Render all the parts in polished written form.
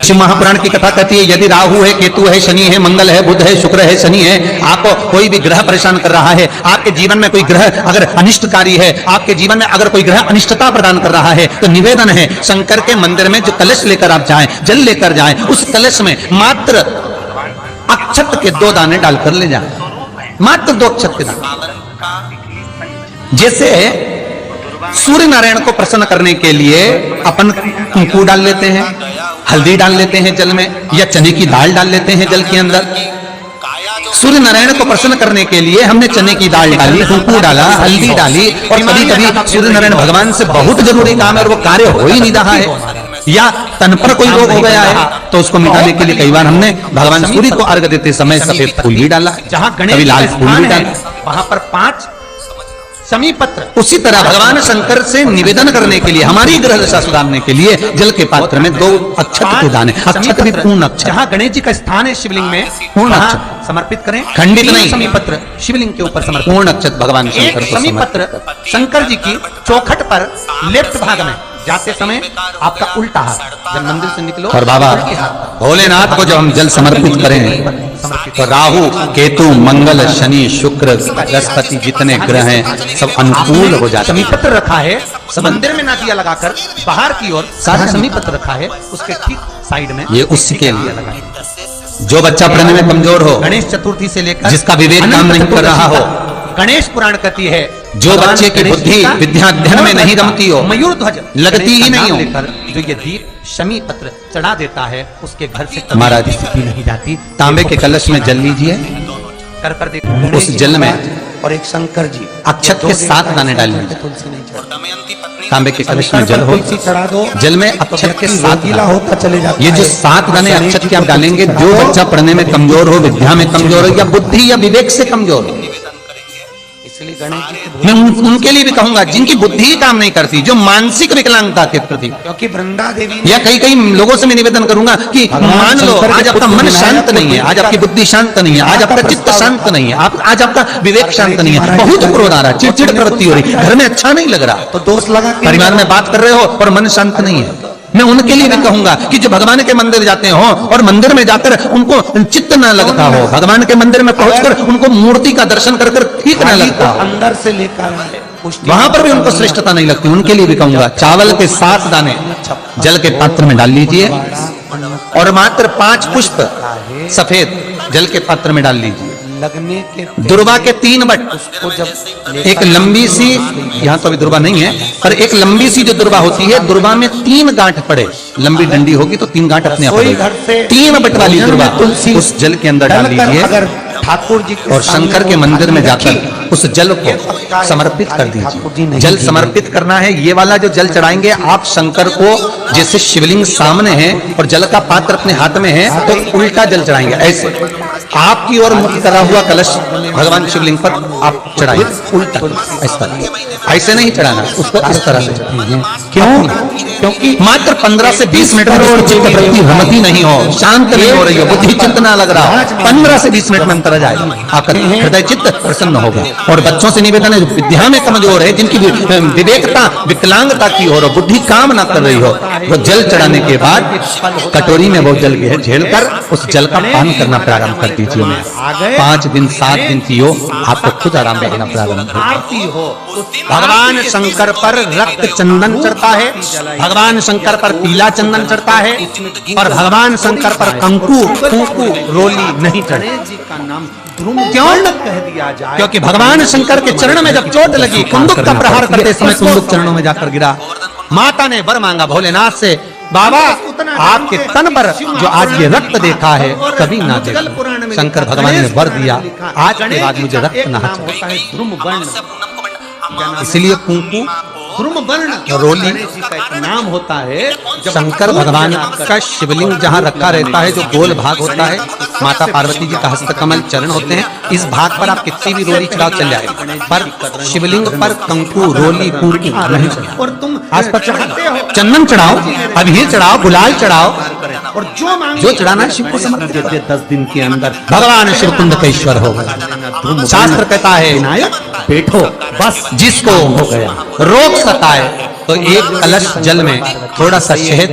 शिव महापुराण की कथा कहती है यदि राहु है, केतु है, शनि है, मंगल है, बुध है, शुक्र है, शनि है, आपको कोई भी ग्रह परेशान कर रहा है, आपके जीवन में कोई ग्रह अगर अनिष्टकारी है, आपके जीवन में अगर कोई ग्रह अनिष्टता प्रदान कर रहा है, तो निवेदन है शंकर के मंदिर में जो कलश लेकर आप जाएं, जल लेकर जाएं, उस कलश में मात्र अक्षत के 2 दाने डालकर ले जाएं, मात्र 2 अक्षत के दाने। जैसे सूर्य नारायण को प्रसन्न करने के लिए अपन कुंकू डाल लेते हैं, हल्दी डाल लेते हैं जल में, या चने की दाल डाल लेते हैं जल के अंदर। सूर्य नारायण को प्रसन्न करने के लिए हमने चने की दाल डाली, कुंकू डाला, हल्दी डाली, और कभी कभी सूर्य नारायण भगवान से बहुत जरूरी काम है और वो कार्य हो ही नहीं रहा है, या तन पर कोई रोग हो गया है, तो उसको मिटाने के लिए कई बार हमने भगवान सूर्य को अर्घ देते समय सफेद फूल भी डाला, जहां कभी लाल फूल भी डाला, वहां पर 5 शमी पत्र। उसी तरह भगवान शंकर से निवेदन करने के लिए, हमारी ग्रह दशा सुधारने के लिए जल के पात्र में 2 अक्षत के दाने, अक्षत भी पूर्ण अक्षत, जहां गणेश जी का स्थान है शिवलिंग में, पूर्ण अक्षत समर्पित करें, खंडित नहीं, शमी पत्र शिवलिंग के ऊपर समर्पित, पूर्ण अक्षत भगवान शंकर को शमी पत्र शंकर जी की चौखट पर लेफ्ट भाग में जाते समय आपका उल्टा हाथ, जब मंदिर से निकलो और बाबा भोलेनाथ को जब हम जल समर्पित करें तो राहु, केतु, मंगल, शनि, शुक्र, बृहस्पति जितने ग्रह हैं सब अनुकूल हो जाते हैं। शमी पत्र रखा है मंदिर में, ना दिया लगाकर बाहर की ओर सारा शमी पत्र रखा है, उसके ठीक साइड में ये उसके लिए लगा है। जो बच्चा पढ़ने में कमजोर हो, गणेश चतुर्थी से लेकर जिसका विवेक काम नहीं कर रहा हो, गणेश पुराण कहती है जो बच्चे की बुद्धि विद्याध्ययन में नहीं रमती हो, मयूर ध्वज लगती ही नहीं हो, जो ये दीप शमी पत्र चढ़ा देता है, उसके घर से महाराज स्थिति नहीं जाती। तांबे के कलश में जल लीजिए, कर दे उस जल में और एक शंकर जी अक्षत के 7 दाने डाल लीजिए, तुलसी नहीं चढ़ती, तांबे के कलश में जल हो, चढ़ा दो, जल में अक्षत के 7 गीला होता चले जाता ये जो 7 दाने अक्षत के आप डालेंगे, जो बच्चा पढ़ने में कमजोर हो, विद्या में कमजोर हो, या बुद्धि या विवेक से कमजोर हो, इसलिए गणेश जी मैं उनके लिए भी कहूंगा जिनकी बुद्धि ही काम नहीं करती, जो मानसिक विकलांगता के प्रति, क्योंकि वृंदा देवी या कई लोगों से मैं निवेदन करूंगा कि मान लो आज आपका मन शांत नहीं है, आज आपकी बुद्धि शांत नहीं है, आज आपका चित्त शांत नहीं है, आज आपका विवेक शांत नहीं है, बहुत क्रोध आ रहा है, चिड़चिड़ प्रवृत्ति हो रही, घर में अच्छा नहीं लग रहा, तो दोष लगा, परिवार में बात कर रहे हो और मन शांत नहीं है, मैं उनके लिए भी कहूंगा कि जो भगवान के मंदिर जाते हो और मंदिर में जाकर उनको चित्त ना लगता हो, भगवान के मंदिर में पहुंचकर उनको मूर्ति का दर्शन कर ठीक ना लगता हो, अंदर से लेकर वहां पर भी उनको श्रेष्ठता नहीं लगती, उनके लिए भी कहूंगा चावल के 7 दाने जल के पात्र में डाल लीजिए और मात्र 5 पुष्प सफेद जल के पात्र में डाल लीजिए। लगने के दुर्वा के 3 बट, उसको जब एक लंबी सी, यहाँ तो अभी दुर्वा नहीं है, पर एक लंबी सी जो दुर्वा होती है, दुर्वा में 3 गांठ पड़े, लंबी डंडी होगी तो 3 गांठ अपने आप पड़ेगी, 3 बट वाली दुर्वा उस जल के अंदर डाल लीजिए अगर ठाकुर जी और शंकर के मंदिर में जाकर उस जल को समर्पित कर दीजिए। जल समर्पित करना है, ये वाला जो जल चढ़ाएंगे आप शंकर को, जैसे शिवलिंग सामने है और जल का पात्र अपने हाथ में है तो उल्टा जल चढ़ाएंगे, ऐसे आपकी ओर मुख करा हुआ कलश भगवान शिवलिंग पर आप चढ़ाइए, उल्टा इस तरह, ऐसे नहीं चढ़ाना, उसको इस तरह से चढ़ाइए। क्यों? क्योंकि मात्र 15 से 20 मिनट में चित्त वृत्ति भ्रमती नहीं हो, शांत नहीं हो रही हो, बुद्धि चित्त ना लग रहा, 15 से 20 मिनट में अंतर आ जाएगा, आपका हृदय चित्त प्रसन्न होगा। और बच्चों से निवेदन है जो विद्या में कमजोर है, जिनकी विवेकता विकलांगता की हो, बुद्धि काम ना कर रही हो, वो जल चढ़ाने के बाद कटोरी में वो जल झेल कर उस जल का पान करना प्रारंभ कर दीजिए। 5 दिन 7 दिन पियो, आपको खुद आराम लगना प्रारंभ हो। भगवान शंकर पर रक्त चंदन चढ़ता है, भगवान शंकर पर पीला चंदन चढ़ता है, और भगवान शंकर पर कंकु रोली नहीं चढ़ती। क्यों कह दिया जाए? क्योंकि भगवान शंकर के चरण में जब चोट लगी, कुंदुक का प्रहार करते समय कुंदुक चरणों में जाकर गिरा, माता ने वर मांगा भोलेनाथ से, बाबा आपके तन पर जो आज ये रक्त देखा है कभी ना देखा। शंकर भगवान ने वर दिया, आज के बाद मुझे रक्त ना चाहिए। इसलिए कुंकु रोली का एक नाम होता है। शंकर भगवान का शिवलिंग जहाँ रखा रहता है, जो गोल भाग होता है, माता पार्वती जी का हस्तकमल चरण होते हैं, इस भाग पर आप कितनी भी रोली चढ़ाओ चल जाएगा, पर शिवलिंग पर कंकु रोली कुंकु नहीं चढ़ाओ। और तुम आस पर चढ़ाते हो, चंदन चढ़ाओ, अबीर चढ़ाओ, गुलाल चढ़ाओ, और जो चढ़ाना है शिव को समर्पित कर दे। 10 दिन के अंदर भगवान शिव कुंड का ईश्वर हो गया। शास्त्र कहता है विनायक बैठो, बस जिसको हो गया रोग सताए तो एक कलश जल में थोड़ा सा शहद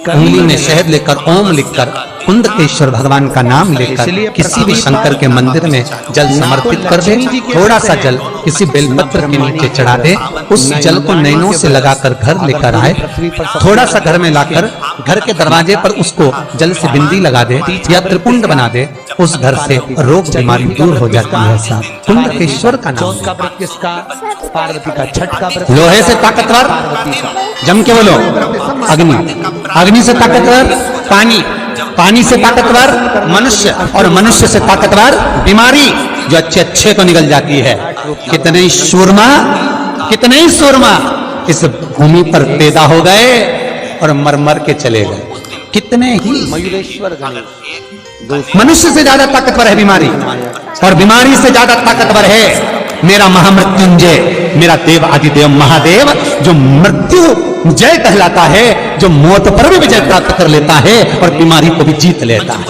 उंगली में शहद लेकर ओम लिखकर कुंद के ईश्वर भगवान का नाम लेकर किसी भी शंकर के मंदिर में जल समर्पित कर दे। थोड़ा सा जल किसी बेलपत्र के नीचे चढ़ा दे, उस जल को नैनों से लगाकर घर लेकर आए, थोड़ा सा घर में लाकर घर के दरवाजे पर उसको जल से बिंदी लगा दे या त्रिपुंड बना दे, उस घर से रोग बीमारी दूर हो जाती है। साहब कुंद के ईश्वर का नाम का व्रत किसका? पार्वती का। छठ का व्रत लोहे से ताकतवर, जम के बोलो अग्नि, अग्नि से ताकतवर पानी, पानी से ताकतवर मनुष्य, और मनुष्य से ताकतवर बीमारी जो अच्छे अच्छे को निकल जाती है। कितने ही सूरमा इस भूमि पर पैदा हो गए और मर मर के चले गए। कितने ही मयूरेश्वर गणेश मनुष्य से ज्यादा ताकतवर है बीमारी, और बीमारी से ज्यादा ताकतवर है मेरा महामृत्युंजय, मेरा देव आदिदेव महादेव, जो मृत्यु जय कहलाता है, जो मौत पर भी विजय प्राप्त कर लेता है और बीमारी को भी जीत लेता है।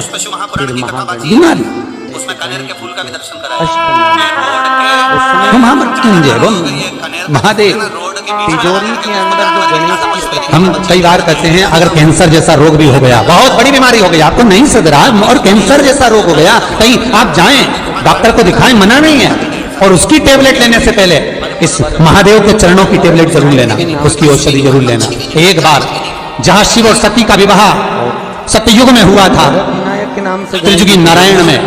बीमारी महामृत्युंजय वो महादेव। तिजोरी के अंदर जो गणेश की प्रतिमा, हम कई बार कहते हैं अगर कैंसर जैसा रोग भी हो गया, बहुत बड़ी बीमारी हो गई, आपको नहीं सदरा और कैंसर जैसा रोग हो गया, कहीं आप जाएं डॉक्टर को दिखाएं, मना नहीं है, और उसकी टेबलेट लेने से पहले इस महादेव के चरणों की टेबलेट जरूर लेना, उसकी औषधि जरूर लेना। एक बार जहां शिव और सती का विवाह सतयुग में हुआ था, विनायक के नाम से त्रिजुगी नारायण में,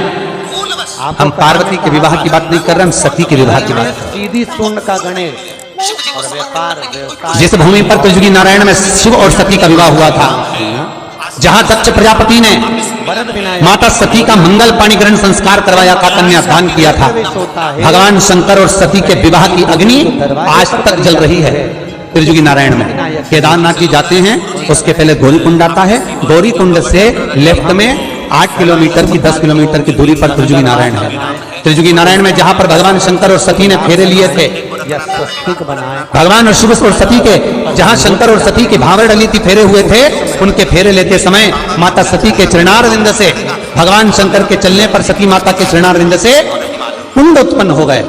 हम पार्वती के विवाह की बात नहीं कर रहे, हम सती के विवाह की बात। सीधी सुन का गणेश और व्यापार व्यवसाय, जिस भूमि पर त्रिजुगी नारायण में शिव और सती का विवाह हुआ था, जहां दक्ष प्रजापति ने वरद विनायक माता सती का मंगल पाणी ग्रहण संस्कार करवाया था, कन्यादान किया था, भगवान शंकर और सती के विवाह की अग्नि आज तक जल रही है त्रिजुगी नारायण में। केदारनाथ जी जाते हैं, उसके पहले गौरी कुंड आता है, गौरी कुंड से लेफ्ट में 8 किलोमीटर की 10 किलोमीटर की दूरी पर त्रिजुगी नारायण है। त्रिजुगी नारायण में जहां पर भगवान शंकर और सती ने फेरे लिए थे, या स्वस्तिक बनाए, भगवान और शिव और सती के, जहां शंकर और सती की भावर डली थी, फेरे हुए थे, उनके फेरे लेते समय माता सती के चरणारविंद से, भगवान शंकर के चलने पर सती माता के चरणारविंद से कुंड उत्पन्न हो गए।